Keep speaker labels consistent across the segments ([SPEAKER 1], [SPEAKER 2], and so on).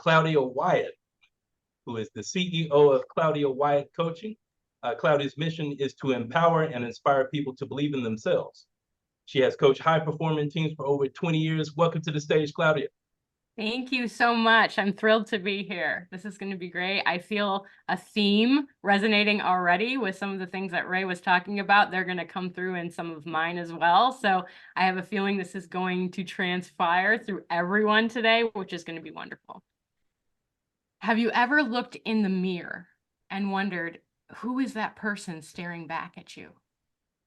[SPEAKER 1] Claudia Wyatt, who is the CEO of Claudia Wyatt Coaching. Claudia's mission is to empower and inspire people to believe in themselves. She has coached high-performing teams for over 20 years. Welcome to the stage, Claudia.
[SPEAKER 2] Thank you so much. I'm thrilled to be here. This is going to be great. I feel a theme resonating already with some of the things that Ray was talking about. They're going to come through in some of mine as well. So I have a feeling this is going to transpire through everyone today, which is going to be wonderful. Have you ever looked in the mirror and wondered, who is that person staring back at you?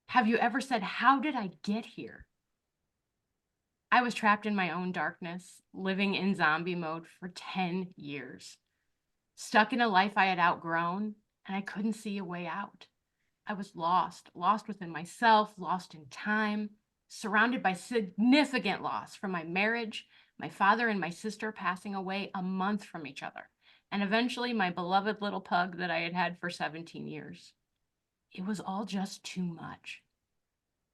[SPEAKER 2] Have you ever said, how did I get here? I was trapped in my own darkness, living in zombie mode for 10 years, stuck in a life I had outgrown, and I couldn't see a way out. I was lost within myself, lost in time, surrounded by significant loss from my marriage, my father and my sister passing away a month from each other, and eventually my beloved little pug that I had had for 17 years. It was all just too much.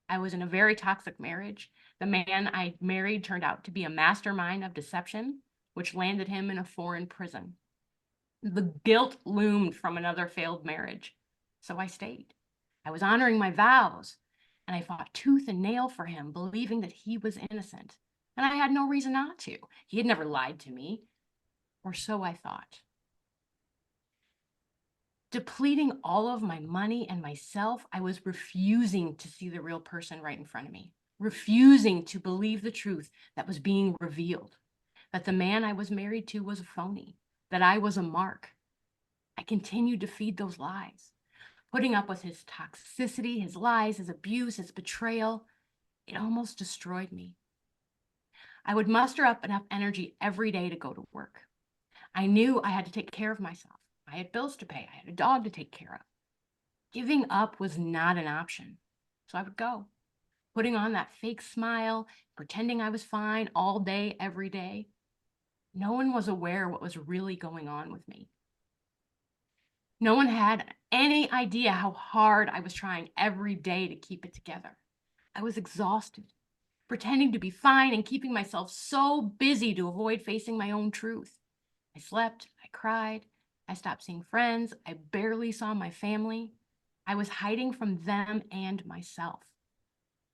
[SPEAKER 2] I was in a very toxic marriage. The man I married turned out to be a mastermind of deception, which landed him in a foreign prison. The guilt loomed from another failed marriage, so I stayed. I was honoring my vows, and I fought tooth and nail for him, believing that he was innocent. And I had no reason not to. He had never lied to me, or so I thought. Depleting all of my money and myself, I was refusing to see the real person right in front of me, refusing to believe the truth that was being revealed, that the man I was married to was a phony, that I was a mark. I continued to feed those lies, putting up with his toxicity, his lies, his abuse, his betrayal. It almost destroyed me. I would muster up enough energy every day to go to work. I knew I had to take care of myself. I had bills to pay. I had a dog to take care of. Giving up was not an option. So I would go, putting on that fake smile, pretending I was fine all day, every day. No one was aware what was really going on with me. No one had any idea how hard I was trying every day to keep it together. I was exhausted, pretending to be fine and keeping myself so busy to avoid facing my own truth. I slept, I cried, I stopped seeing friends, I barely saw my family. I was hiding from them and myself.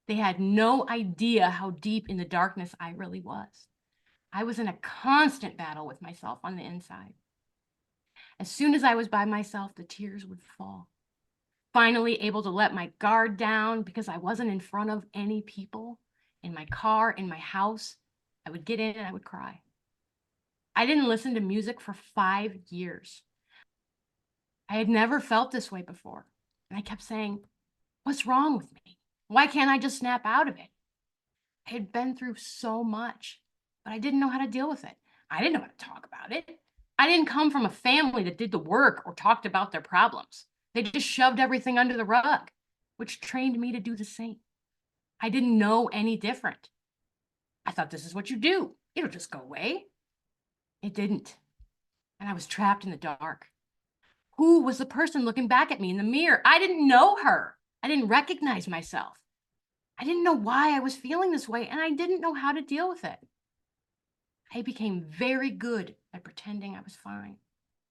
[SPEAKER 2] They had no idea how deep in the darkness I really was. I was in a constant battle with myself on the inside. As soon as I was by myself, the tears would fall. Finally able to let my guard down because I wasn't in front of any people. In my car, in my house, I would get in and I would cry. I didn't listen to music for 5 years. I had never felt this way before. And I kept saying, what's wrong with me? Why can't I just snap out of it? I had been through so much, but I didn't know how to deal with it. I didn't know how to talk about it. I didn't come from a family that did the work or talked about their problems. They just shoved everything under the rug, which trained me to do the same. I didn't know any different. I thought this is what you do. It'll just go away. It didn't. And I was trapped in the dark. Who was the person looking back at me in the mirror? I didn't know her. I didn't recognize myself. I didn't know why I was feeling this way, and I didn't know how to deal with it. I became very good at pretending I was fine.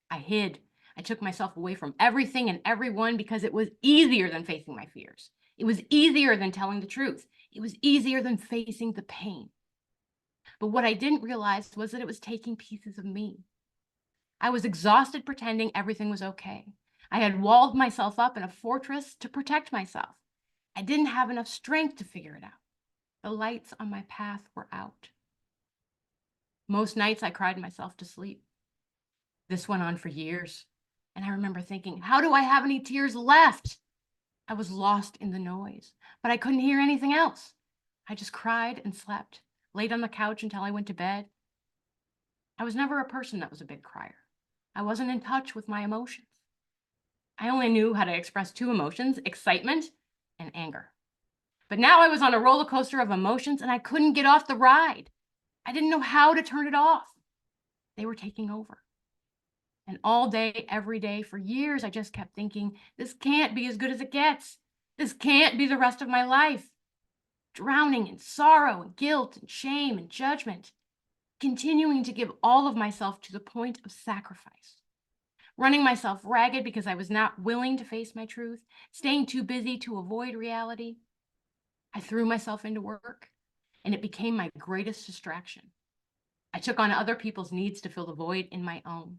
[SPEAKER 2] I hid. I took myself away from everything and everyone because it was easier than facing my fears. It was easier than telling the truth. It was easier than facing the pain. But what I didn't realize was that it was taking pieces of me. I was exhausted pretending everything was okay. I had walled myself up in a fortress to protect myself. I didn't have enough strength to figure it out. The lights on my path were out. Most nights I cried myself to sleep. This went on for years. And I remember thinking, how do I have any tears left? I was lost in the noise, but I couldn't hear anything else. I just cried and slept, laid on the couch until I went to bed. I was never a person that was a big crier. I wasn't in touch with my emotions. I only knew how to express 2 emotions, excitement and anger. But now I was on a roller coaster of emotions and I couldn't get off the ride. I didn't know how to turn it off. They were taking over. And all day, every day, for years, I just kept thinking, this can't be as good as it gets. This can't be the rest of my life. Drowning in sorrow and guilt and shame and judgment. continuing to give all of myself to the point of sacrifice, running myself ragged because I was not willing to face my truth, staying too busy to avoid reality. I threw myself into work, and it became my greatest distraction. I took on other people's needs to fill the void in my own,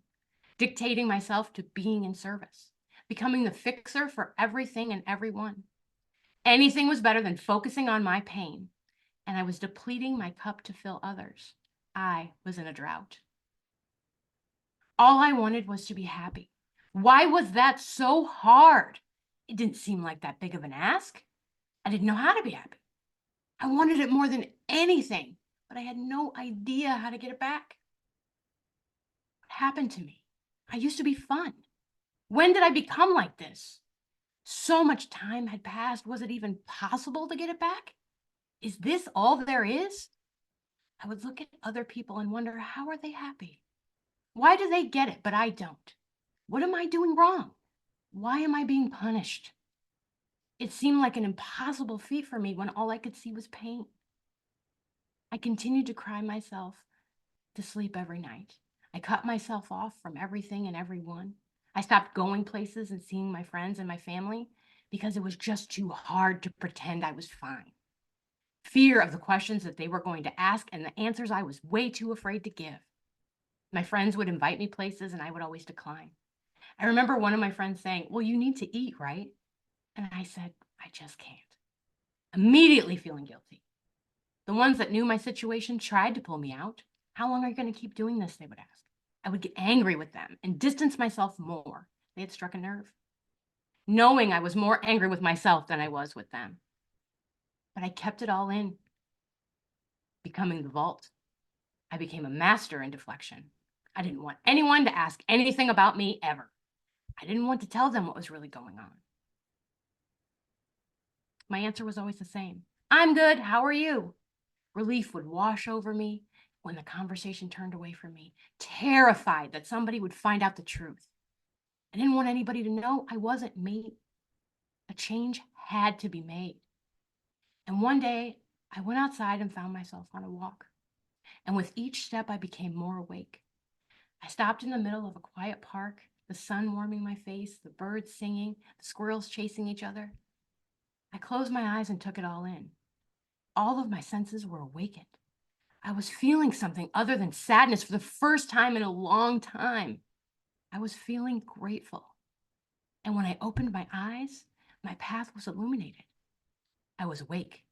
[SPEAKER 2] dictating myself to being in service, becoming the fixer for everything and everyone. Anything was better than focusing on my pain, and I was depleting my cup to fill others. I was in a drought. All I wanted was to be happy. Why was that so hard? It didn't seem like that big of an ask. I didn't know how to be happy. I wanted it more than anything, but I had no idea how to get it back. What happened to me? I used to be fun. When did I become like this? So much time had passed. Was it even possible to get it back? Is this all there is? I would look at other people and wonder, how are they happy? Why do they get it, but I don't? What am I doing wrong? Why am I being punished? It seemed like an impossible feat for me when all I could see was pain. I continued to cry myself to sleep every night. I cut myself off from everything and everyone. I stopped going places and seeing my friends and my family because it was just too hard to pretend I was fine. Fear of the questions that they were going to ask and the answers I was way too afraid to give. My friends would invite me places and I would always decline. I remember one of my friends saying, "Well, you need to eat, right?" And I said, "I just can't." Immediately feeling guilty. The ones that knew my situation tried to pull me out. "How long are you going to keep doing this?" they would ask. I would get angry with them and distance myself more. They had struck a nerve, knowing I was more angry with myself than I was with them. But I kept it all in, becoming the vault. I became a master in deflection. I didn't want anyone to ask anything about me ever. I didn't want to tell them what was really going on. My answer was always the same. "I'm good. How are you?" Relief would wash over me when the conversation turned away from me, terrified that somebody would find out the truth. I didn't want anybody to know I wasn't me. A change had to be made. And one day, I went outside and found myself on a walk. And with each step, I became more awake. I stopped in the middle of a quiet park, the sun warming my face, the birds singing, the squirrels chasing each other. I closed my eyes and took it all in. All of my senses were awakened. I was feeling something other than sadness for the first time in a long time. I was feeling grateful. And when I opened my eyes, my path was illuminated. I was awake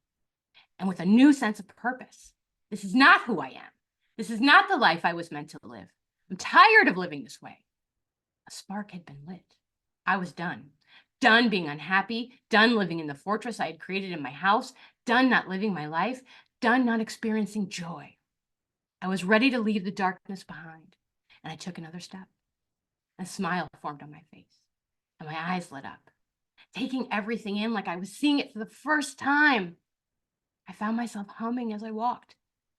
[SPEAKER 2] and with a new sense of purpose. This is not who I am. This is not the life I was meant to live. I'm tired of living this way. A spark had been lit. I was done. Done being unhappy, done living in the fortress I had created in my house, done not living my life, done not experiencing joy. I was ready to leave the darkness behind, and I took another step. A smile formed on my face, and my eyes lit up, taking everything in like I was seeing it for the first time. I found myself humming as I walked.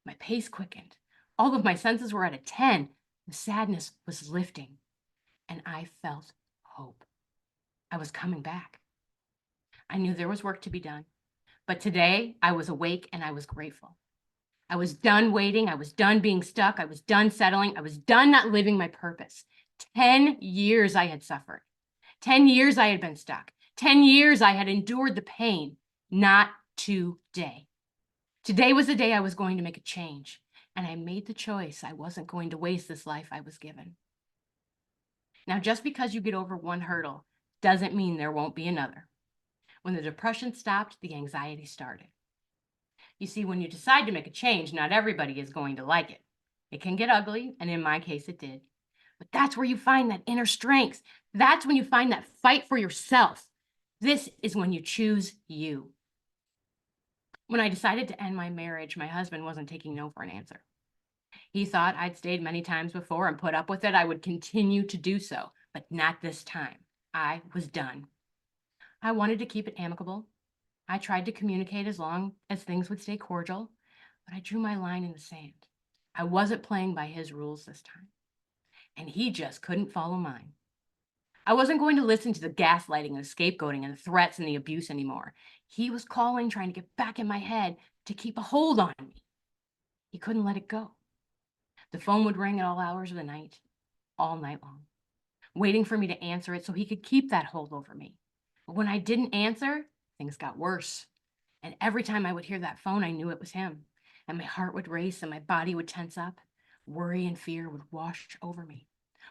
[SPEAKER 2] My pace quickened. All of my senses were at a 10. The sadness was lifting, and I felt hope. I was coming back. I knew there was work to be done, but today I was awake and I was grateful. I was done waiting. I was done being stuck. I was done settling. I was done not living my purpose. 10 years I had suffered. 10 years I had been stuck. 10 years I had endured the pain. Not today. Today was the day I was going to make a change, and I made the choice. I wasn't going to waste this life I was given. Now, just because you get over one hurdle doesn't mean there won't be another. When the depression stopped, the anxiety started. You see, when you decide to make a change, not everybody is going to like it. It can get ugly, and in my case, it did. But that's where you find that inner strength. That's when you find that fight for yourself. This is when you choose you. When I decided to end my marriage, my husband wasn't taking no for an answer. He thought I'd stayed many times before and put up with it. I would continue to do so, but not this time. I was done. I wanted to keep it amicable. I tried to communicate as long as things would stay cordial, but I drew my line in the sand. I wasn't playing by his rules this time, and he just couldn't follow mine. I wasn't going to listen to the gaslighting and the scapegoating and the threats and the abuse anymore. He was calling, trying to get back in my head to keep a hold on me. He couldn't let it go. The phone would ring at all hours of the night, all night long, waiting for me to answer it so he could keep that hold over me. But when I didn't answer, things got worse. And every time I would hear that phone, I knew it was him. And my heart would race and my body would tense up. Worry and fear would wash over me.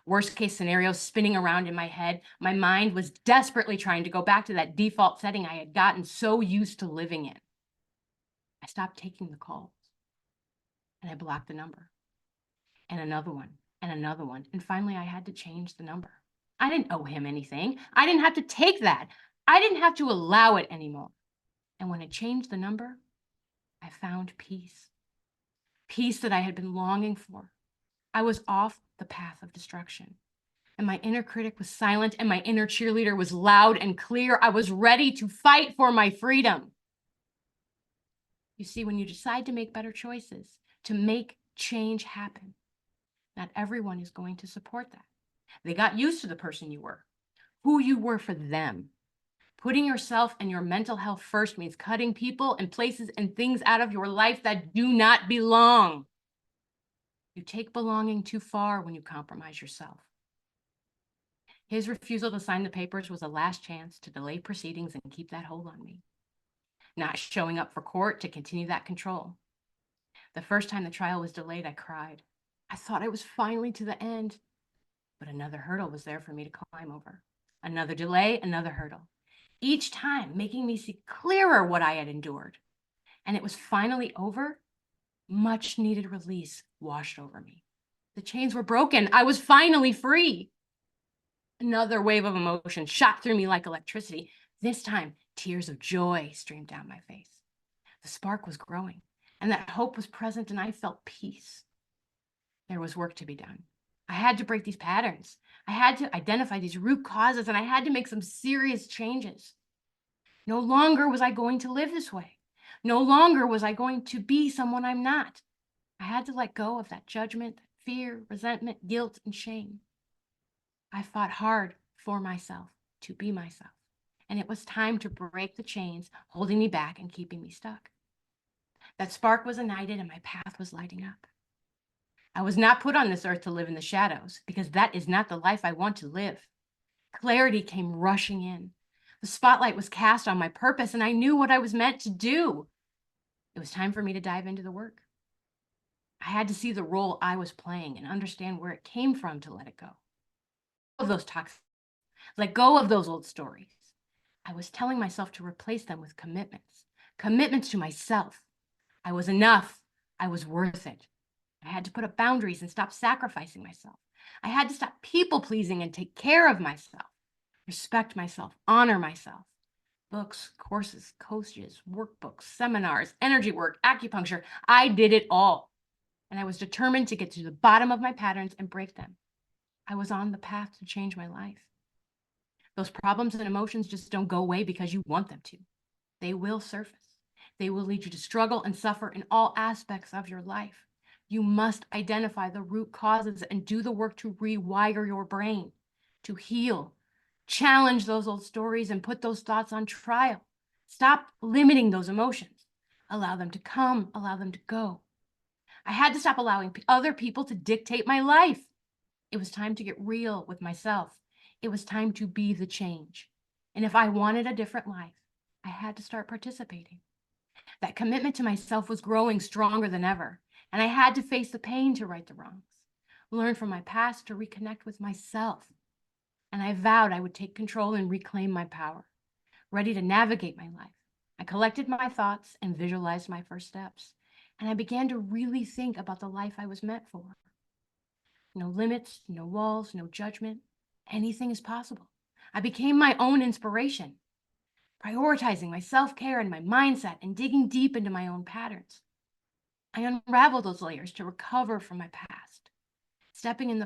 [SPEAKER 2] Worst case scenario spinning around in my head. My mind was desperately trying to go back to that default setting I had gotten so used to living in. I stopped taking the calls and I blocked the number. And another one, and another one. And finally, I had to change the number. I didn't owe him anything. I didn't have to take that. I didn't have to allow it anymore. And when I changed the number, I found peace. Peace that I had been longing for. I was off the path of destruction. And my inner critic was silent, and my inner cheerleader was loud and clear. I was ready to fight for my freedom. You see, when you decide to make better choices, to make change happen, not everyone is going to support that. They got used to the person you were, who you were for them. Putting yourself and your mental health first means cutting people and places and things out of your life that do not belong. You take belonging too far when you compromise yourself. His refusal to sign the papers was a last chance to delay proceedings and keep that hold on me. Not showing up for court to continue that control. The first time the trial was delayed, I cried. I thought I was finally to the end, but another hurdle was there for me to climb over. Another delay, another hurdle. Each time making me see clearer what I had endured. And it was finally over. Much needed release washed over me. The chains were broken. I was finally free. Another wave of emotion shot through me like electricity. This time, tears of joy streamed down my face. The spark was growing, and that hope was present, and I felt peace. There was work to be done. I had to break these patterns. I had to identify these root causes, and I had to make some serious changes. No longer was I going to live this way. No longer was I going to be someone I'm not. I had to let go of that judgment, fear, resentment, guilt, and shame. I fought hard for myself, to be myself. And it was time to break the chains holding me back and keeping me stuck. That spark was ignited and my path was lighting up. I was not put on this earth to live in the shadows, because that is not the life I want to live. Clarity came rushing in. The spotlight was cast on my purpose, and I knew what I was meant to do. It was time for me to dive into the work. I had to see the role I was playing and understand where it came from to let it go. Of those toxic, let go of those old stories. I was telling myself to replace them with commitments to myself. I was enough. I was worth it. I had to put up boundaries and stop sacrificing myself. I had to stop people pleasing and take care of myself, respect myself, honor myself. Books, courses, coaches, workbooks, seminars, energy work, acupuncture. I did it all. And I was determined to get to the bottom of my patterns and break them. I was on the path to change my life. Those problems and emotions just don't go away because you want them to. They will surface. They will lead you to struggle and suffer in all aspects of your life. You must identify the root causes and do the work to rewire your brain, to heal. Challenge those old stories and put those thoughts on trial. Stop limiting those emotions. Allow them to come, allow them to go. I had to stop allowing other people to dictate my life. It was time to get real with myself. It was time to be the change. And if I wanted a different life, I had to start participating. That commitment to myself was growing stronger than ever, and I had to face the pain to right the wrongs, learn from my past to reconnect with myself. And I vowed I would take control and reclaim my power, ready to navigate my life. I collected my thoughts and visualized my first steps, and I began to really think about the life I was meant for. No limits, no walls, no judgment. Anything is possible. I became my own inspiration, prioritizing my self-care and my mindset and digging deep into my own patterns. I unraveled those layers to recover from my past, stepping into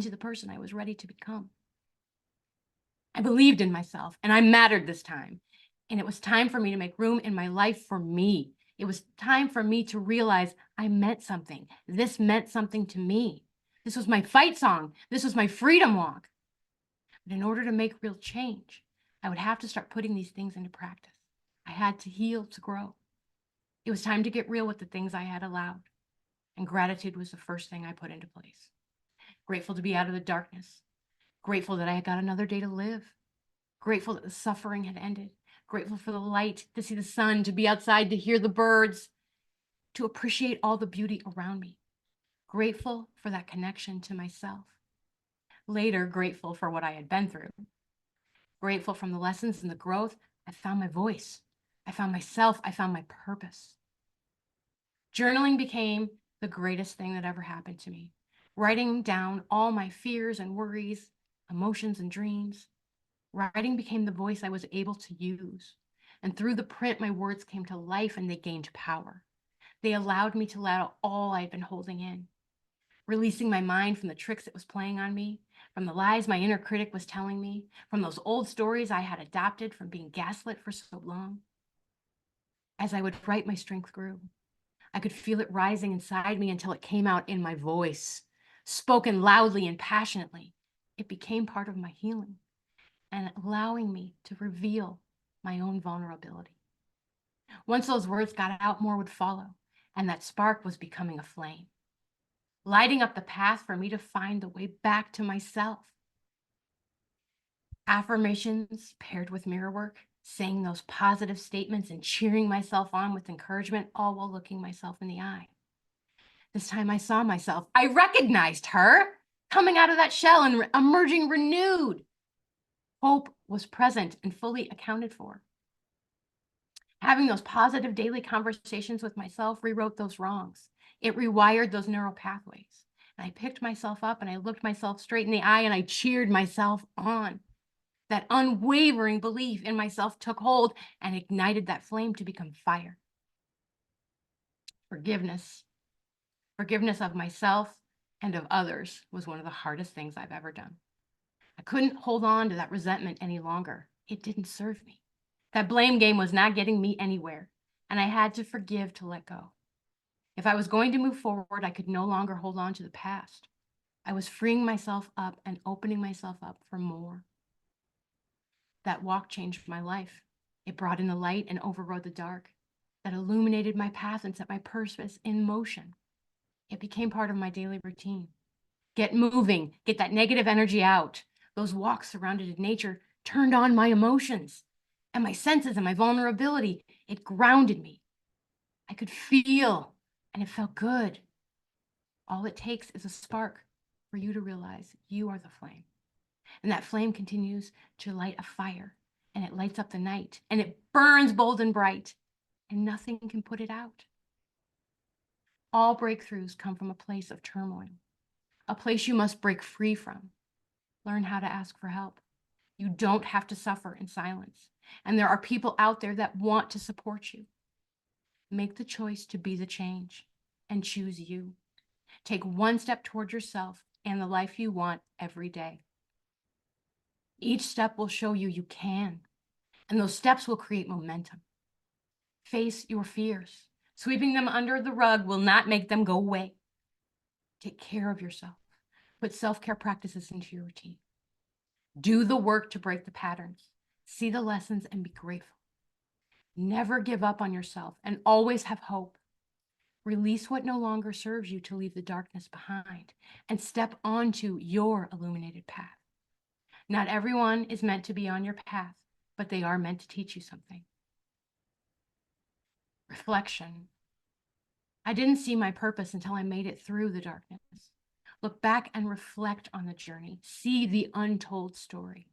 [SPEAKER 2] the person I was ready to become. I believed in myself, and I mattered this time. And it was time for me to make room in my life for me. It was time for me to realize I meant something. This meant something to me. This was my fight song. This was my freedom walk. But in order to make real change, I would have to start putting these things into practice. I had to heal to grow. It was time to get real with the things I had allowed. And gratitude was the first thing I put into place. Grateful to be out of the darkness. Grateful that I had got another day to live. Grateful that the suffering had ended. Grateful for the light, to see the sun, to be outside, to hear the birds, to appreciate all the beauty around me. Grateful for that connection to myself. Later, grateful for what I had been through. Grateful from the lessons and the growth. I found my voice. I found myself. I found my purpose. Journaling became the greatest thing that ever happened to me. Writing down all my fears and worries, emotions and dreams. Writing became the voice I was able to use. And through the print, my words came to life and they gained power. They allowed me to let out all I'd been holding in, releasing my mind from the tricks it was playing on me, from the lies my inner critic was telling me, from those old stories I had adopted from being gaslit for so long. As I would write, my strength grew. I could feel it rising inside me until it came out in my voice, spoken loudly and passionately. It became part of my healing and allowing me to reveal my own vulnerability. Once those words got out, more would follow, and that spark was becoming a flame, lighting up the path for me to find the way back to myself. Affirmations paired with mirror work, saying those positive statements and cheering myself on with encouragement, all while looking myself in the eye. This time I saw myself. I recognized her coming out of that shell and emerging renewed. Hope was present and fully accounted for. Having those positive daily conversations with myself rewrote those wrongs. It rewired those neural pathways. And I picked myself up and I looked myself straight in the eye and I cheered myself on. That unwavering belief in myself took hold and ignited that flame to become fire. Forgiveness. Forgiveness of myself and of others was one of the hardest things I've ever done. I couldn't hold on to that resentment any longer. It didn't serve me. That blame game was not getting me anywhere, and I had to forgive to let go. If I was going to move forward, I could no longer hold on to the past. I was freeing myself up and opening myself up for more. That walk changed my life. It brought in the light and overrode the dark. That illuminated my path and set my purpose in motion. It became part of my daily routine. Get moving, get that negative energy out. Those walks surrounded in nature turned on my emotions and my senses and my vulnerability. It grounded me. I could feel, and it felt good. All it takes is a spark for you to realize you are the flame. And that flame continues to light a fire, and it lights up the night, and it burns bold and bright, and nothing can put it out. All breakthroughs come from a place of turmoil, a place you must break free from. Learn how to ask for help. You don't have to suffer in silence. And there are people out there that want to support you. Make the choice to be the change and choose you. Take one step toward yourself and the life you want every day. Each step will show you you can, and those steps will create momentum. Face your fears. Sweeping them under the rug will not make them go away. Take care of yourself. Put self-care practices into your routine. Do the work to break the patterns. See the lessons and be grateful. Never give up on yourself and always have hope. Release what no longer serves you to leave the darkness behind and step onto your illuminated path. Not everyone is meant to be on your path, but they are meant to teach you something. Reflection. I didn't see my purpose until I made it through the darkness. Look back and reflect on the journey. See the untold story.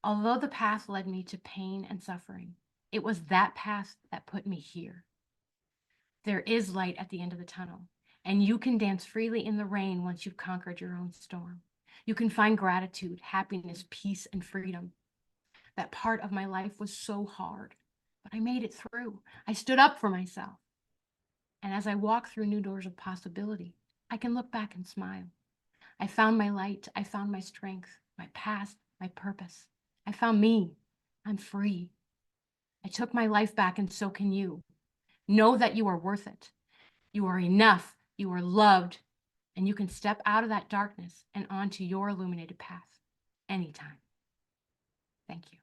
[SPEAKER 2] Although the path led me to pain and suffering, it was that path that put me here. There is light at the end of the tunnel, and you can dance freely in the rain once you've conquered your own storm. You can find gratitude, happiness, peace, and freedom. That part of my life was so hard, but I made it through. I stood up for myself. And as I walk through new doors of possibility, I can look back and smile. I found my light. I found my strength, my past, my purpose. I found me. I'm free. I took my life back, and so can you. Know that you are worth it. You are enough. You are loved. And you can step out of that darkness and onto your illuminated path anytime. Thank you.